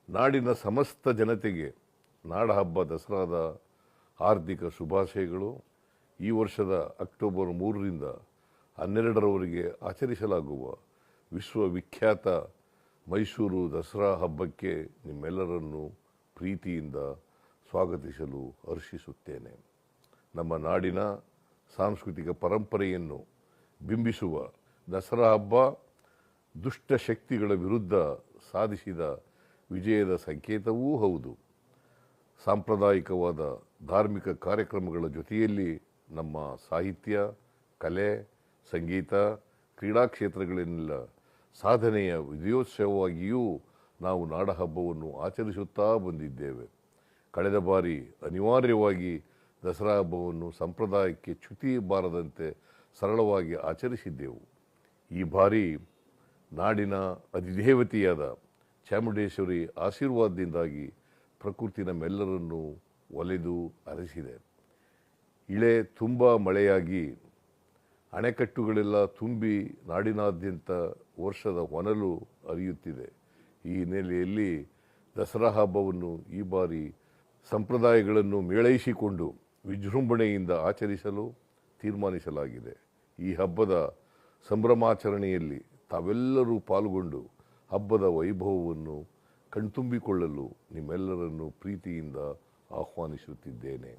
ನಾಡಿನ ಸಮಸ್ತ ಜನತೆಗೆ ನಾಡಹಬ್ಬ ದಸರಾದ ಹಾರ್ದಿಕ ಶುಭಾಶಯಗಳು. ಈ ವರ್ಷದ ಅಕ್ಟೋಬರ್ 3ರಿಂದ 12ರವರೆಗೆ ಆಚರಿಸಲಾಗುವ ವಿಶ್ವವಿಖ್ಯಾತ ಮೈಸೂರು ದಸರಾ ಹಬ್ಬಕ್ಕೆ ನಿಮ್ಮೆಲ್ಲರನ್ನು ಪ್ರೀತಿಯಿಂದ ಸ್ವಾಗತಿಸಲು ಹರ್ಷಿಸುತ್ತೇನೆ. ನಮ್ಮ ನಾಡಿನ ಸಾಂಸ್ಕೃತಿಕ ಪರಂಪರೆಯನ್ನು ಬಿಂಬಿಸುವ ದಸರಾ ಹಬ್ಬ ದುಷ್ಟ ಶಕ್ತಿಗಳ ವಿರುದ್ಧ ಸಾಧಿಸಿದ ವಿಜಯದ ಸಂಕೇತವೂ ಹೌದು. ಸಾಂಪ್ರದಾಯಿಕವಾದ ಧಾರ್ಮಿಕ ಕಾರ್ಯಕ್ರಮಗಳ ಜೊತೆಯಲ್ಲಿ ನಮ್ಮ ಸಾಹಿತ್ಯ, ಕಲೆ, ಸಂಗೀತ, ಕ್ರೀಡಾ ಕ್ಷೇತ್ರಗಳನ್ನೆಲ್ಲ ಸಾಧನೆಯ ವಿಜಯೋತ್ಸವವಾಗಿಯೂ ನಾವು ನಾಡಹಬ್ಬವನ್ನು ಆಚರಿಸುತ್ತಾ ಬಂದಿದ್ದೇವೆ. ಕಳೆದ ಬಾರಿ ಅನಿವಾರ್ಯವಾಗಿ ದಸರಾ ಹಬ್ಬವನ್ನು ಸಂಪ್ರದಾಯಕ್ಕೆ ಚ್ಯುತಿ ಬಾರದಂತೆ ಸರಳವಾಗಿ ಆಚರಿಸಿದ್ದೆವು. ಈ ಬಾರಿ ನಾಡಿನ ಅಧಿದೇವತೆಯಾದ ಚಾಮುಂಡೇಶ್ವರಿ ಆಶೀರ್ವಾದದಿಂದಾಗಿ ಪ್ರಕೃತಿ ನಮ್ಮೆಲ್ಲರನ್ನು ಒಲೆದು ಹರಿಸಿದೆ. ಇಳೆ ತುಂಬ ಮಳೆಯಾಗಿ ಅಣೆಕಟ್ಟುಗಳೆಲ್ಲ ತುಂಬಿ ನಾಡಿನಾದ್ಯಂತ ವರ್ಷದ ಹೊನಲು ಹರಿಯುತ್ತಿದೆ. ಈ ಹಿನ್ನೆಲೆಯಲ್ಲಿ ದಸರಾ ಹಬ್ಬವನ್ನು ಈ ಬಾರಿ ಸಂಪ್ರದಾಯಗಳನ್ನು ಮೇಳೈಸಿಕೊಂಡು ವಿಜೃಂಭಣೆಯಿಂದ ಆಚರಿಸಲು ತೀರ್ಮಾನಿಸಲಾಗಿದೆ. ಈ ಹಬ್ಬದ ಸಂಭ್ರಮಾಚರಣೆಯಲ್ಲಿ ತಾವೆಲ್ಲರೂ ಪಾಲ್ಗೊಂಡು ಹಬ್ಬದ ವೈಭವವನ್ನು ಕಣ್ತುಂಬಿಕೊಳ್ಳಲು ನಿಮ್ಮೆಲ್ಲರನ್ನು ಪ್ರೀತಿಯಿಂದ ಆಹ್ವಾನಿಸುತ್ತಿದ್ದೇನೆ.